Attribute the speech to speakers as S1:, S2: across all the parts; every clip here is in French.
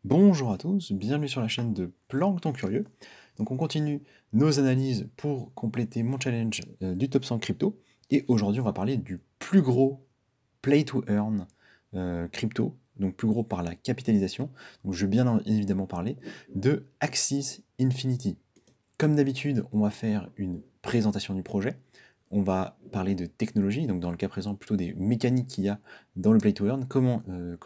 S1: Bonjour à tous, bienvenue sur la chaîne de Plancton Curieux. Donc on continue nos analyses pour compléter mon challenge du top 100 crypto. Et aujourd'hui on va parler du plus gros play to earn crypto, donc plus gros par la capitalisation. Donc je vais bien évidemment parler de Axie Infinity. Comme d'habitude, on va faire une présentation du projet. On va parler de technologie, donc dans le cas présent plutôt des mécaniques qu'il y a dans le play to earn, comment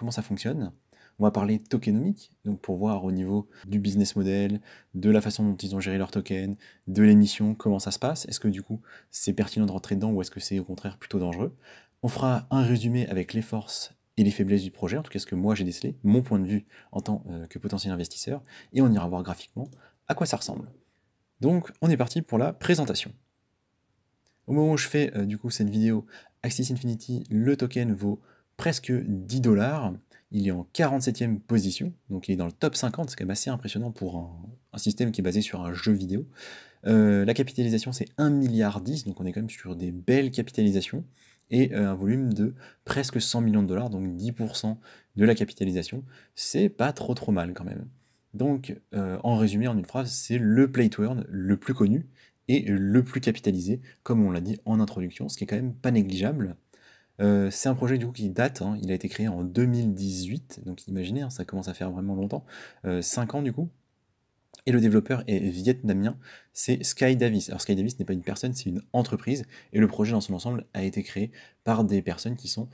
S1: ça fonctionne. On va parler tokenomique, donc pour voir au niveau du business model, de la façon dont ils ont géré leur token, de l'émission, comment ça se passe. Est-ce que du coup c'est pertinent de rentrer dedans ou est-ce que c'est au contraire plutôt dangereux? On fera un résumé avec les forces et les faiblesses du projet, en tout cas ce que moi j'ai décelé, mon point de vue en tant que potentiel investisseur, et on ira voir graphiquement à quoi ça ressemble. Donc on est parti pour la présentation. Au moment où je fais du coup cette vidéo, Axie Infinity, le token vaut presque 10 $. Il est en 47e position, donc il est dans le top 50, c'est quand même assez impressionnant pour un système qui est basé sur un jeu vidéo. La capitalisation c'est 1,10 milliard, donc on est quand même sur des belles capitalisations, et un volume de presque 100 millions de dollars, donc 10% de la capitalisation, c'est pas trop mal quand même. Donc en résumé, en une phrase, c'est le play to earn le plus connu et le plus capitalisé, comme on l'a dit en introduction, ce qui est quand même pas négligeable. C'est un projet du coup qui date, hein, il a été créé en 2018, donc imaginez, hein, ça commence à faire vraiment longtemps, 5 ans du coup, et le développeur est vietnamien, c'est Sky Davis. Alors Sky Davis n'est pas une personne, c'est une entreprise, et le projet dans son ensemble a été créé par des personnes qui sont,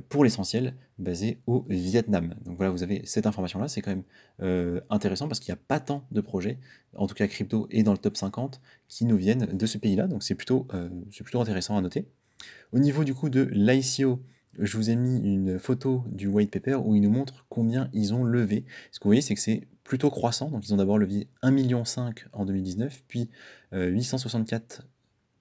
S1: pour l'essentiel, basées au Vietnam. Donc voilà, vous avez cette information-là, c'est quand même intéressant parce qu'il n'y a pas tant de projets, en tout cas crypto et dans le top 50, qui nous viennent de ce pays-là, donc c'est plutôt intéressant à noter. Au niveau du coup de l'ICO, je vous ai mis une photo du white paper où il nous montre combien ils ont levé. Ce que vous voyez, c'est que c'est plutôt croissant. Donc ils ont d'abord levé 1,5 million en 2019, puis 864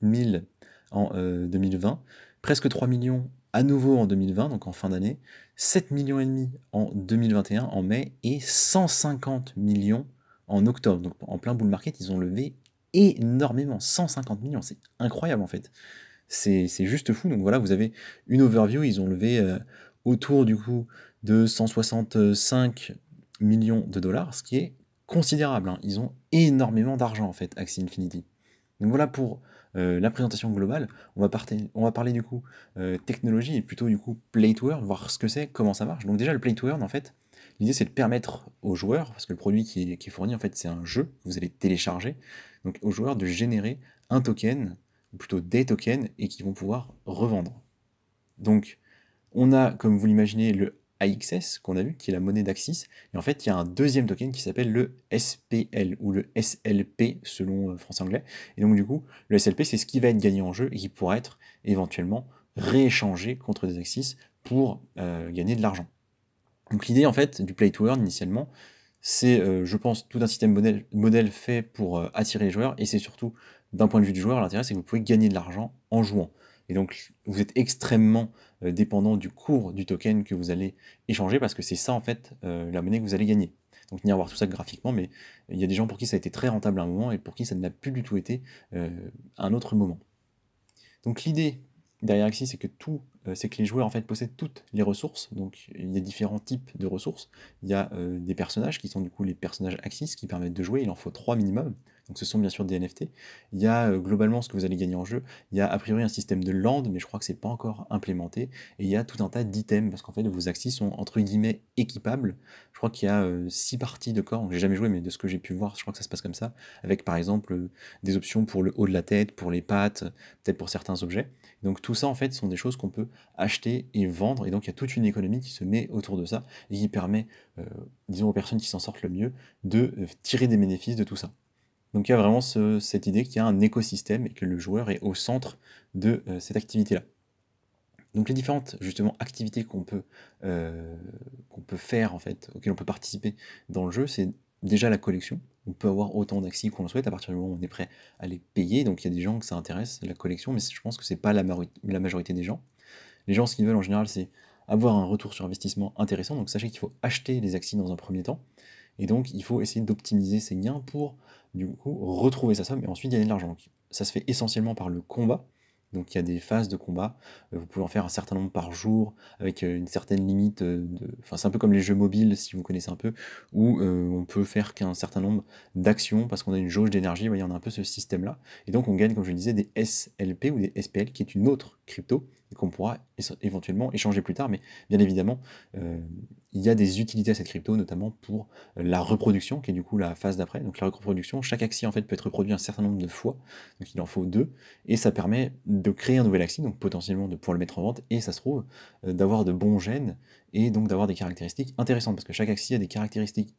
S1: 000 en 2020, presque 3 millions à nouveau en 2020, donc en fin d'année, 7 millions et demi en 2021 en mai et 150 millions en octobre. Donc en plein bull market, ils ont levé énormément, 150 millions, c'est incroyable en fait. C'est juste fou. Donc voilà, vous avez une overview. Ils ont levé autour du coup de 165 millions de dollars, ce qui est considérable, hein. Ils ont énormément d'argent en fait, Axie Infinity. Donc voilà pour la présentation globale. On va parler du coup technologie et plutôt du coup play to earn, voir ce que c'est, comment ça marche. Donc déjà le play to earn en fait, l'idée c'est de permettre aux joueurs, parce que le produit qui est fourni en fait c'est un jeu que vous allez télécharger, donc aux joueurs de générer un token, ou plutôt des tokens, et qui vont pouvoir revendre. Donc on a, comme vous l'imaginez, le AXS qu'on a vu, qui est la monnaie d'Axis, et en fait il y a un deuxième token qui s'appelle le SPL, ou le SLP selon français-anglais, et donc du coup, le SLP c'est ce qui va être gagné en jeu, et qui pourra être éventuellement rééchangé contre des Axis pour gagner de l'argent. Donc l'idée en fait du play to earn initialement, c'est je pense tout un système modèle fait pour attirer les joueurs, et c'est surtout d'un point de vue du joueur, l'intérêt c'est que vous pouvez gagner de l'argent en jouant. Et donc vous êtes extrêmement dépendant du cours du token que vous allez échanger, parce que c'est ça en fait la monnaie que vous allez gagner. Donc on ira voir tout ça graphiquement, mais il y a des gens pour qui ça a été très rentable à un moment et pour qui ça n'a plus du tout été à un autre moment. Donc l'idée derrière Axie, c'est que les joueurs en fait possèdent toutes les ressources. Donc il y a différents types de ressources. Il y a des personnages qui sont du coup les personnages Axis qui permettent de jouer. Il en faut 3 minimum. Donc ce sont bien sûr des NFT. Il y a globalement ce que vous allez gagner en jeu. Il y a a priori un système de land, mais je crois que c'est pas encore implémenté. Et il y a tout un tas d'items parce qu'en fait vos Axis sont entre guillemets équipables. Je crois qu'il y a 6 parties de corps. Donc j'ai jamais joué, mais de ce que j'ai pu voir, je crois que ça se passe comme ça. Avec par exemple des options pour le haut de la tête, pour les pattes, peut-être pour certains objets. Donc tout ça en fait sont des choses qu'on peut acheter et vendre, et donc il y a toute une économie qui se met autour de ça et qui permet, disons aux personnes qui s'en sortent le mieux, de tirer des bénéfices de tout ça. Donc il y a vraiment cette idée qu'il y a un écosystème et que le joueur est au centre de cette activité-là. Donc les différentes justement activités qu'on peut faire en fait, auxquelles on peut participer dans le jeu, c'est déjà la collection. On peut avoir autant d'accès qu'on le souhaite à partir du moment où on est prêt à les payer. Donc il y a des gens que ça intéresse, la collection, mais je pense que c'est pas la majorité des gens. Les gens, ce qu'ils veulent en général, c'est avoir un retour sur investissement intéressant. Donc sachez qu'il faut acheter les actions dans un premier temps. Et donc il faut essayer d'optimiser ses gains pour du coup retrouver sa somme et ensuite gagner de l'argent. Donc, ça se fait essentiellement par le combat. Donc il y a des phases de combat, vous pouvez en faire un certain nombre par jour, avec une certaine limite Enfin, c'est un peu comme les jeux mobiles, si vous connaissez un peu, où on peut faire qu'un certain nombre d'actions, parce qu'on a une jauge d'énergie, vous voyez, on a un peu ce système-là. Et donc on gagne, comme je le disais, des SLP ou des SPL, qui est une autre crypto, et qu'on pourra éventuellement échanger plus tard, mais bien évidemment, il y a des utilités à cette crypto, notamment pour la reproduction, qui est du coup la phase d'après. Donc la reproduction, chaque axi en fait peut être reproduit un certain nombre de fois, donc il en faut 2, et ça permet de créer un nouvel axi, donc potentiellement de pouvoir le mettre en vente, et ça se trouve d'avoir de bons gènes, et donc d'avoir des caractéristiques intéressantes, parce que chaque axi a des caractéristiques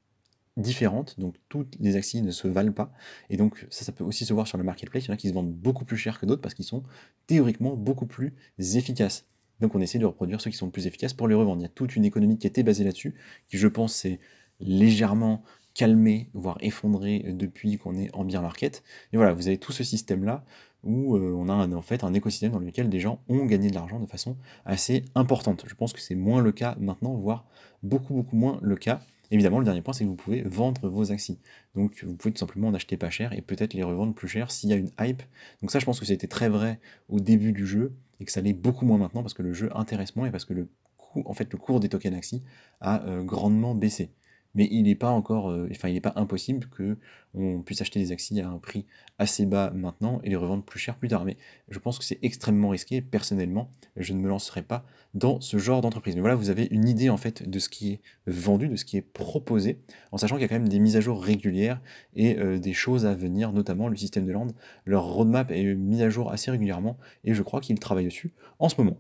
S1: différentes, donc toutes les axis ne se valent pas, et donc ça peut aussi se voir sur le marketplace. Il y en a qui se vendent beaucoup plus cher que d'autres parce qu'ils sont théoriquement beaucoup plus efficaces. Donc on essaie de reproduire ceux qui sont le plus efficaces pour les revendre. Il y a toute une économie qui était basée là-dessus, qui je pense s'est légèrement calmée, voire effondrée depuis qu'on est en bear market. Et voilà, vous avez tout ce système-là où on a en fait un écosystème dans lequel des gens ont gagné de l'argent de façon assez importante. Je pense que c'est moins le cas maintenant, voire beaucoup moins le cas. Évidemment, le dernier point, c'est que vous pouvez vendre vos axis. Donc, vous pouvez tout simplement en acheter pas cher et peut-être les revendre plus cher s'il y a une hype. Donc ça, je pense que ça a été très vrai au début du jeu et que ça l'est beaucoup moins maintenant parce que le jeu intéresse moins et parce que le cours des tokens axis a grandement baissé. Mais il n'est pas encore, il n'est pas impossible que on puisse acheter des axis à un prix assez bas maintenant et les revendre plus cher plus tard. Mais je pense que c'est extrêmement risqué. Personnellement, je ne me lancerai pas dans ce genre d'entreprise. Mais voilà, vous avez une idée en fait de ce qui est vendu, de ce qui est proposé, en sachant qu'il y a quand même des mises à jour régulières et des choses à venir, notamment le système de land. Leur roadmap est mis à jour assez régulièrement et je crois qu'ils travaillent dessus en ce moment.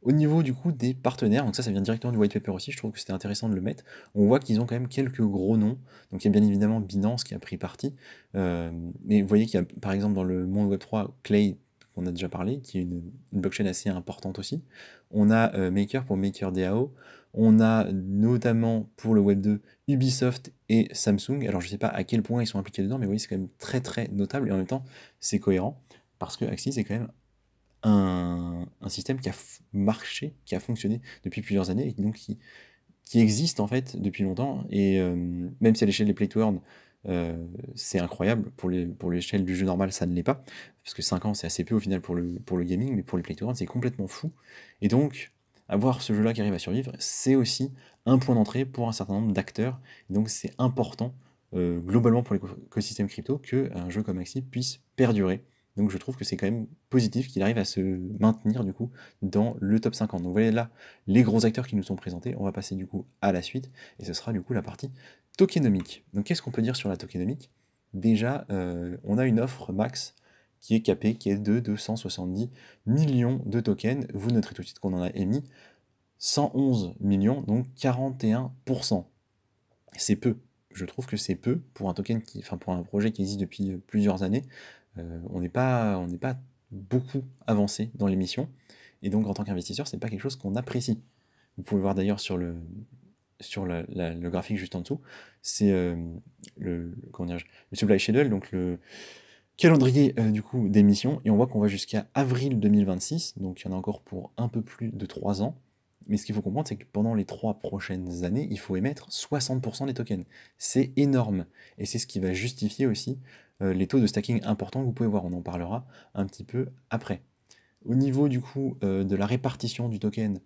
S1: Au niveau du coup des partenaires, donc ça vient directement du white paper aussi, je trouve que c'était intéressant de le mettre. On voit qu'ils ont quand même quelques gros noms. Donc il y a bien évidemment Binance qui a pris parti. Mais vous voyez qu'il y a par exemple dans le monde Web3, Clay, qu'on a déjà parlé, qui est une blockchain assez importante aussi. On a Maker pour MakerDAO. On a notamment pour le Web2 Ubisoft et Samsung. Alors je ne sais pas à quel point ils sont impliqués dedans, mais vous voyez c'est quand même très notable et en même temps c'est cohérent parce que Axie c'est quand même un système qui a marché, qui a fonctionné depuis plusieurs années, et donc qui existe en fait depuis longtemps, et même si à l'échelle des play to earn, c'est incroyable, pour l'échelle du jeu normal, ça ne l'est pas, parce que 5 ans, c'est assez peu au final pour le gaming, mais pour les play to earn, c'est complètement fou, et donc, avoir ce jeu-là qui arrive à survivre, c'est aussi un point d'entrée pour un certain nombre d'acteurs, et donc c'est important, globalement pour l'écosystème crypto, qu'un jeu comme Axie puisse perdurer. Donc je trouve que c'est quand même positif qu'il arrive à se maintenir du coup dans le top 50. Donc vous voyez là les gros acteurs qui nous sont présentés. On va passer du coup à la suite et ce sera du coup la partie tokenomique. Donc qu'est-ce qu'on peut dire sur la tokenomique? Déjà, on a une offre max qui est capée, qui est de 270 millions de tokens. Vous noterez tout de suite qu'on en a émis 111 millions, donc 41%. C'est peu. Je trouve que c'est peu pour un token pour un projet qui existe depuis plusieurs années. On n'est pas beaucoup avancé dans l'émission, et donc en tant qu'investisseur, c'est pas quelque chose qu'on apprécie. Vous pouvez voir d'ailleurs sur le graphique juste en dessous, c'est le supply schedule, donc le calendrier du coup d'émission, et on voit qu'on va jusqu'à avril 2026, donc il y en a encore pour un peu plus de 3 ans. Mais ce qu'il faut comprendre, c'est que pendant les 3 prochaines années, il faut émettre 60% des tokens. C'est énorme. Et c'est ce qui va justifier aussi les taux de stacking importants que vous pouvez voir. On en parlera un petit peu après. Au niveau du coup de la répartition du token,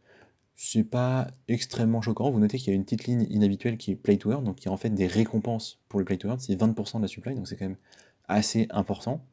S1: c'est pas extrêmement choquant. Vous notez qu'il y a une petite ligne inhabituelle qui est play to earn, donc qui est en fait des récompenses pour le play to earn. C'est 20% de la supply, donc c'est quand même assez important.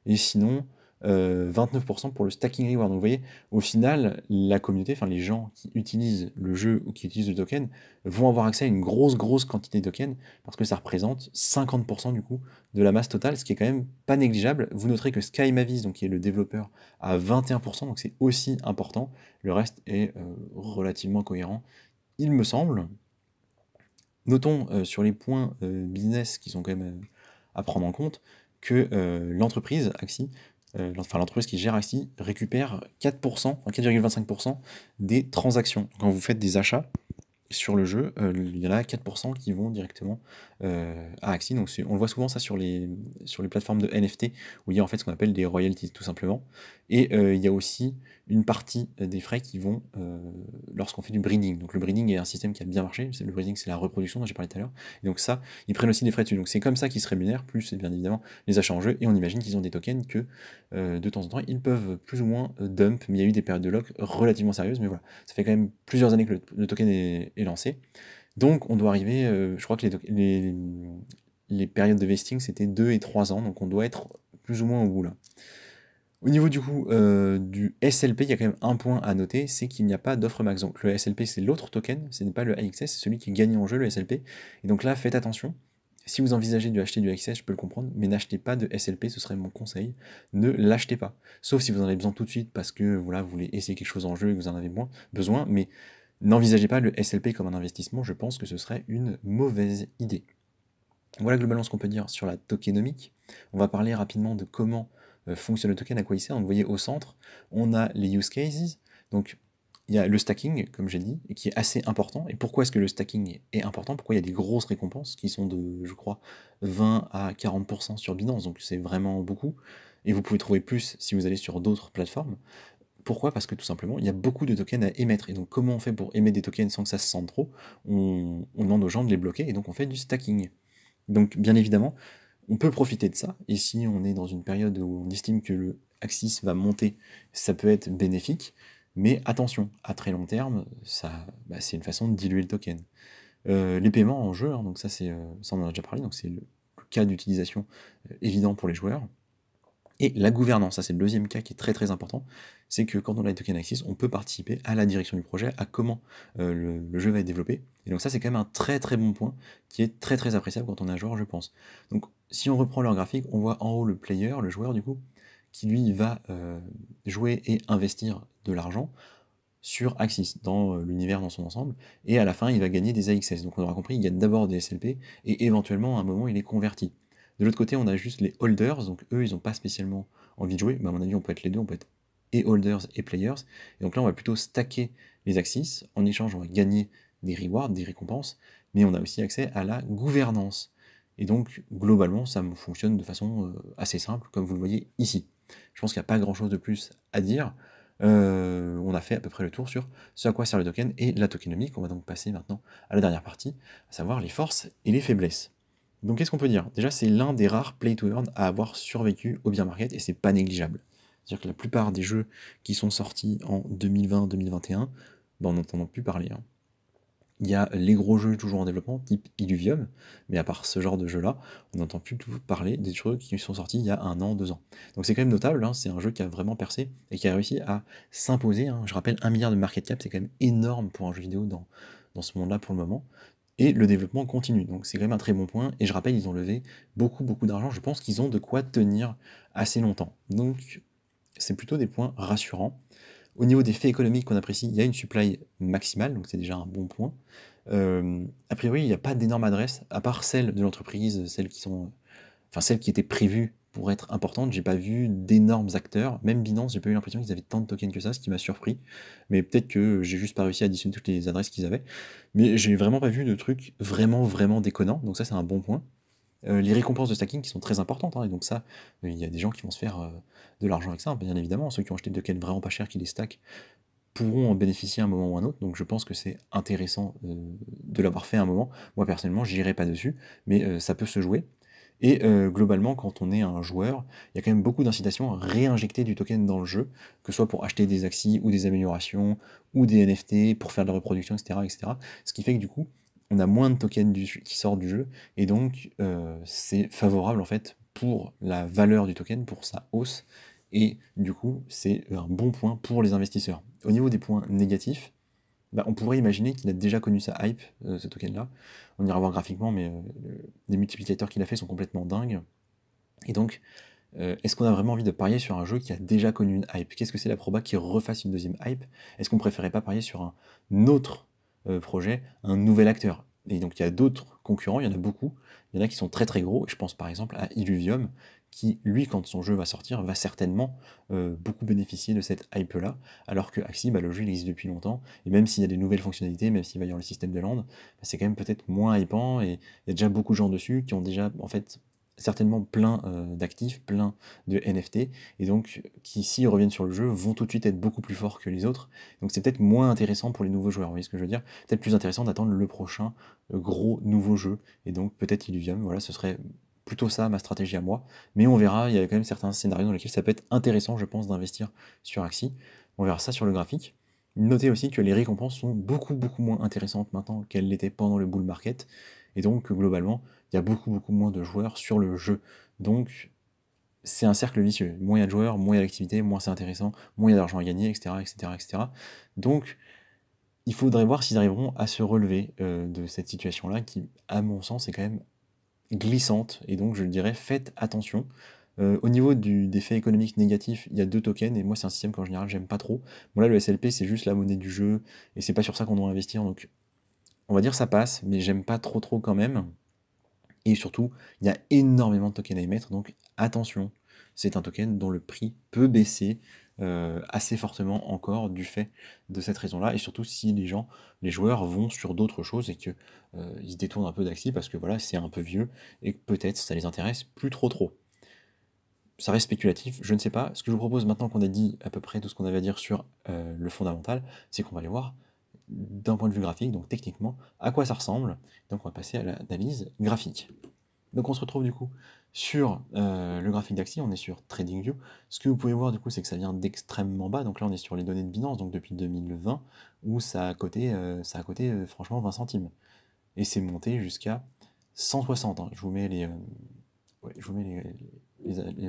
S1: Et sinon, 29% pour le stacking reward. Donc vous voyez, au final, la communauté, enfin les gens qui utilisent le jeu ou qui utilisent le token, vont avoir accès à une grosse quantité de tokens, parce que ça représente 50% du coup de la masse totale, ce qui est quand même pas négligeable. Vous noterez que Sky Mavis, donc qui est le développeur, a 21%, donc c'est aussi important. Le reste est relativement cohérent, il me semble. Notons sur les points business qui sont quand même à prendre en compte, que l'entreprise Axie, l'entreprise qui gère Axie, récupère 4%, enfin 4,25% des transactions. Quand vous faites des achats sur le jeu, il y en a 4% qui vont directement à Axie. Donc on le voit souvent ça sur les plateformes de NFT, où il y a en fait ce qu'on appelle des royalties, tout simplement. Et il y a aussi une partie des frais qui vont lorsqu'on fait du breeding. Donc le breeding est un système qui a bien marché. Le breeding, c'est la reproduction dont j'ai parlé tout à l'heure. Et donc ça, ils prennent aussi des frais dessus. Donc c'est comme ça qu'ils se rémunèrent, plus bien évidemment les achats en jeu. Et on imagine qu'ils ont des tokens que de temps en temps, ils peuvent plus ou moins dump. Mais il y a eu des périodes de lock relativement sérieuses. Mais voilà, ça fait quand même plusieurs années que le token est lancé. Donc on doit arriver, je crois que les périodes de vesting, c'était 2 et 3 ans. Donc on doit être plus ou moins au bout là. Au niveau du coup du SLP, il y a quand même un point à noter, c'est qu'il n'y a pas d'offre max. Donc le SLP, c'est l'autre token, ce n'est pas le AXS, c'est celui qui gagne en jeu, le SLP. Et donc là, faites attention. Si vous envisagez de acheter du AXS, je peux le comprendre, mais n'achetez pas de SLP, ce serait mon conseil. Ne l'achetez pas. Sauf si vous en avez besoin tout de suite parce que voilà, vous voulez essayer quelque chose en jeu et que vous en avez besoin, mais n'envisagez pas le SLP comme un investissement, je pense que ce serait une mauvaise idée. Voilà globalement ce qu'on peut dire sur la tokenomique. On va parler rapidement de comment fonctionne le token, à quoi il sert. Donc vous voyez au centre, on a les use cases. Donc il y a le stacking, comme j'ai dit, et qui est assez important. Et pourquoi est-ce que le stacking est important? Pourquoi il y a des grosses récompenses qui sont de, je crois, 20 à 40% sur Binance, donc c'est vraiment beaucoup. Et vous pouvez trouver plus si vous allez sur d'autres plateformes. Pourquoi? Parce que tout simplement, il y a beaucoup de tokens à émettre. Et donc comment on fait pour émettre des tokens sans que ça se sente trop? On demande aux gens de les bloquer, et donc on fait du stacking. Donc bien évidemment, on peut profiter de ça, et si on est dans une période où on estime que le Axis va monter, ça peut être bénéfique, mais attention, à très long terme, c'est une façon de diluer le token. Les paiements en jeu, hein, donc ça on en a déjà parlé, donc c'est le cas d'utilisation évident pour les joueurs. Et la gouvernance, ça c'est le deuxième cas qui est très très important, c'est que quand on a les token Axis, on peut participer à la direction du projet, à comment le jeu va être développé. Et donc ça c'est quand même un très très bon point qui est très très appréciable quand on est un joueur, je pense. Donc si on reprend leur graphique, on voit en haut le player, le joueur du coup, qui lui va jouer et investir de l'argent sur Axis, dans l'univers dans son ensemble, et à la fin il va gagner des AXS. Donc on aura compris, il gagne d'abord des SLP, et éventuellement à un moment il est converti. De l'autre côté, on a juste les holders, donc eux, ils n'ont pas spécialement envie de jouer, mais à mon avis, on peut être les deux, on peut être et holders et players. Et donc là, on va plutôt stacker les axis, en échange, on va gagner des rewards, des récompenses, mais on a aussi accès à la gouvernance. Et donc, globalement, ça fonctionne de façon assez simple, comme vous le voyez ici. Je pense qu'il n'y a pas grand-chose de plus à dire. On a fait à peu près le tour sur ce à quoi sert le token et la tokenomique. On va donc passer maintenant à la dernière partie, à savoir les forces et les faiblesses. Donc qu'est-ce qu'on peut dire? Déjà, c'est l'un des rares play to earn à avoir survécu au bear market, et c'est pas négligeable. C'est-à-dire que la plupart des jeux qui sont sortis en 2020-2021, on n'entend plus parler. Hein. Il y a les gros jeux toujours en développement, type Illuvium, mais à part ce genre de jeu-là, on n'entend plus tout parler des jeux qui sont sortis il y a 1 an, 2 ans. Donc c'est quand même notable, hein, c'est un jeu qui a vraiment percé et qui a réussi à s'imposer. Hein. Je rappelle, 1 milliard de market cap, c'est quand même énorme pour un jeu vidéo dans ce monde-là pour le moment. Et le développement continue, donc c'est quand même un très bon point. Et je rappelle, ils ont levé beaucoup d'argent. Je pense qu'ils ont de quoi tenir assez longtemps. Donc c'est plutôt des points rassurants. Au niveau des faits économiques qu'on apprécie, il y a une supply maximale, donc c'est déjà un bon point. A priori, il n'y a pas d'énormes adresses, à part celles de l'entreprise, celles qui étaient prévues pour être importantes. J'ai pas vu d'énormes acteurs, même Binance, j'ai pas eu l'impression qu'ils avaient tant de tokens que ça, ce qui m'a surpris. Mais peut-être que j'ai juste pas réussi à additionner toutes les adresses qu'ils avaient. Mais j'ai vraiment pas vu de trucs vraiment déconnants, donc ça c'est un bon point. Les récompenses de stacking qui sont très importantes, hein, et donc ça, il y a des gens qui vont se faire de l'argent avec ça, bien évidemment. Ceux qui ont acheté des tokens vraiment pas chers qui les stackent pourront en bénéficier à un moment ou à un autre, donc je pense que c'est intéressant de l'avoir fait à un moment. Moi personnellement, j'irai pas dessus, mais ça peut se jouer. Et globalement, quand on est un joueur, il y a quand même beaucoup d'incitations à réinjecter du token dans le jeu, que ce soit pour acheter des axis ou des améliorations, ou des NFT, pour faire de la reproduction, etc. Ce qui fait que du coup, on a moins de tokens qui sortent du jeu, et donc c'est favorable en fait pour la valeur du token, pour sa hausse, et du coup, c'est un bon point pour les investisseurs. Au niveau des points négatifs, on pourrait imaginer qu'il a déjà connu sa hype, ce token-là. On ira voir graphiquement, mais les multiplicateurs qu'il a fait sont complètement dingues. Et donc, est-ce qu'on a vraiment envie de parier sur un jeu qui a déjà connu une hype? Qu'est-ce que c'est la proba qu'il refasse une deuxième hype? Est-ce qu'on préférait pas parier sur un autre projet, un nouvel acteur? Et donc il y a d'autres concurrents, il y en a beaucoup. Il y en a qui sont très très gros. Je pense par exemple à Illuvium, qui, lui, quand son jeu va sortir, va certainement beaucoup bénéficier de cette hype-là, alors que Axie, bah, le jeu il existe depuis longtemps, et même s'il y a des nouvelles fonctionnalités, même s'il va y avoir le système de land, bah, c'est quand même peut-être moins hypant, et il y a déjà beaucoup de gens dessus qui ont déjà, en fait, certainement plein d'actifs, plein de NFT, et donc qui, s'ils reviennent sur le jeu, vont tout de suite être beaucoup plus forts que les autres. Donc c'est peut-être moins intéressant pour les nouveaux joueurs, vous voyez ce que je veux dire? Peut-être plus intéressant d'attendre le prochain gros nouveau jeu, et donc peut-être Illuvium, voilà, ce serait plutôt ça ma stratégie à moi, mais on verra, il y a quand même certains scénarios dans lesquels ça peut être intéressant, je pense, d'investir sur Axie. On verra ça sur le graphique. Notez aussi que les récompenses sont beaucoup moins intéressantes maintenant qu'elles l'étaient pendant le bull market, et donc globalement, il y a beaucoup moins de joueurs sur le jeu. Donc c'est un cercle vicieux. Moins il y a de joueurs, moins il y a d'activité, moins c'est intéressant, moins il y a d'argent à gagner, etc., etc., etc. Donc il faudrait voir s'ils arriveront à se relever de cette situation-là, qui, à mon sens, est quand même glissante, et donc je dirais faites attention. Au niveau des faits économiques négatifs, il y a 2 tokens, et moi c'est un système qu'en général j'aime pas trop. Bon là le SLP c'est juste la monnaie du jeu, et c'est pas sur ça qu'on doit investir, donc on va dire ça passe, mais j'aime pas trop quand même. Et surtout, il y a énormément de tokens à émettre, donc attention, c'est un token dont le prix peut baisser assez fortement encore du fait de cette raison-là, et surtout si les joueurs vont sur d'autres choses et qu'ils se détournent un peu d'Axie parce que voilà, c'est un peu vieux et que peut-être ça les intéresse plus trop. Ça reste spéculatif, je ne sais pas. Ce que je vous propose maintenant qu'on a dit à peu près tout ce qu'on avait à dire sur le fondamental, c'est qu'on va aller voir d'un point de vue graphique, donc techniquement, à quoi ça ressemble. Donc on va passer à l'analyse graphique. Donc on se retrouve du coup sur le graphique d'Axie, on est sur TradingView. Ce que vous pouvez voir du coup, c'est que ça vient d'extrêmement bas. Donc là on est sur les données de Binance, donc depuis 2020, où ça a coté, franchement 20 centimes. Et c'est monté jusqu'à 160, hein. Je vous mets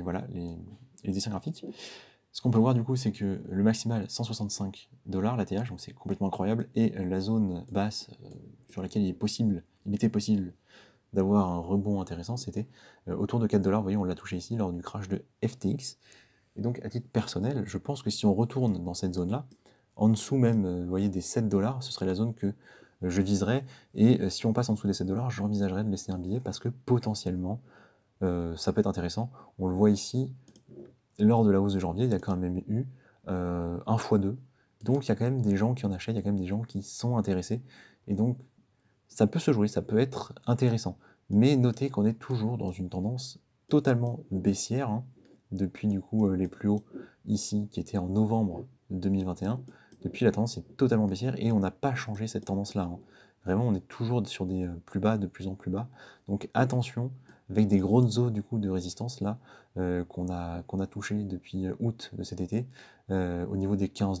S1: voilà, les dessins graphiques. Ce qu'on peut voir du coup, c'est que le maximal 165 $, la TH, donc c'est complètement incroyable, et la zone basse sur laquelle il était possible d'avoir un rebond intéressant, c'était autour de 4 $. Vous voyez, on l'a touché ici lors du crash de FTX. Et donc, à titre personnel, je pense que si on retourne dans cette zone-là, en dessous même, vous voyez, des 7 $, ce serait la zone que je viserais. Et si on passe en dessous des 7 $, j'envisagerais de laisser un billet parce que potentiellement, ça peut être intéressant. On le voit ici, lors de la hausse de janvier, il y a quand même eu 1 x 2. Donc il y a quand même des gens qui en achètent, il y a quand même des gens qui sont intéressés. Et donc ça peut se jouer, ça peut être intéressant. Mais notez qu'on est toujours dans une tendance totalement baissière, hein, depuis du coup les plus hauts ici, qui étaient en novembre 2021. Depuis, la tendance est totalement baissière et on n'a pas changé cette tendance-là, hein. Vraiment, on est toujours sur des plus bas, de plus en plus bas. Donc attention, avec des grosses zones du coup de résistance là, qu'on a touché depuis août de cet été, au niveau des 15 $.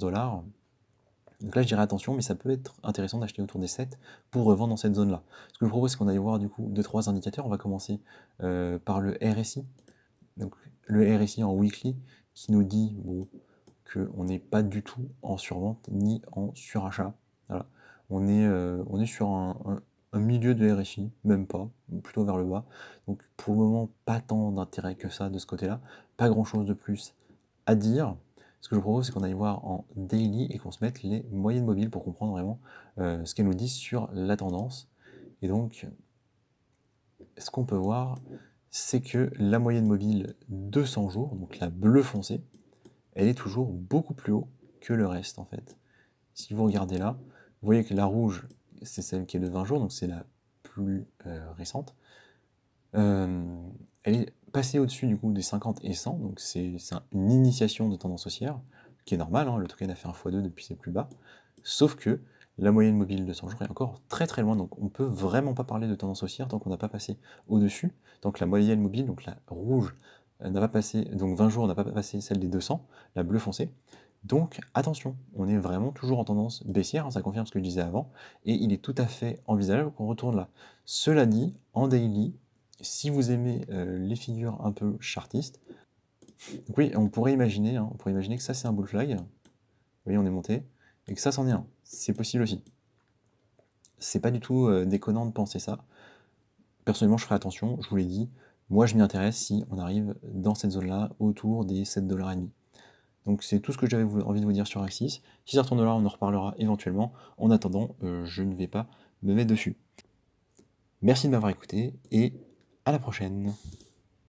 S1: Donc là, je dirais attention, mais ça peut être intéressant d'acheter autour des 7 pour revendre dans cette zone-là. Ce que je vous propose, c'est qu'on aille voir du coup 2-3 indicateurs. On va commencer par le RSI. Donc le RSI en weekly qui nous dit bon, qu'on n'est pas du tout en survente ni en surachat. Voilà. On est sur un milieu de RSI, même pas, plutôt vers le bas. Donc pour le moment, pas tant d'intérêt que ça de ce côté-là. Pas grand-chose de plus à dire. Ce que je vous propose, c'est qu'on aille voir en daily et qu'on se mette les moyennes mobiles pour comprendre vraiment ce qu'elles nous disent sur la tendance. Et donc, ce qu'on peut voir, c'est que la moyenne mobile 200 jours, donc la bleue foncée, elle est toujours beaucoup plus haut que le reste en fait. Si vous regardez là, vous voyez que la rouge, c'est celle qui est de 20 jours, donc c'est la plus récente. Elle est passée au-dessus du coup des 50 et 100, donc c'est une initiation de tendance haussière, qui est normale, hein, le token a fait un x2 depuis ses plus bas, sauf que la moyenne mobile de 100 jours est encore très loin, donc on peut vraiment pas parler de tendance haussière tant qu'on n'a pas passé au-dessus, tant que la moyenne mobile, donc la rouge, n'a pas passé, donc 20 jours n'a pas passé celle des 200, la bleue foncée, donc attention, on est vraiment toujours en tendance baissière, hein, ça confirme ce que je disais avant, et il est tout à fait envisageable qu'on retourne là. Cela dit, en daily, si vous aimez les figures un peu chartistes, donc oui, on pourrait imaginer que ça c'est un bull flag, vous voyez on est monté, et que ça c'en est un, c'est possible aussi. C'est pas du tout déconnant de penser ça. Personnellement je ferai attention, je vous l'ai dit, moi je m'y intéresse si on arrive dans cette zone-là, autour des 7,5 $. Donc c'est tout ce que j'avais envie de vous dire sur Axis. Si ça retourne là, on en reparlera éventuellement. En attendant, je ne vais pas me mettre dessus. Merci de m'avoir écouté et à la prochaine.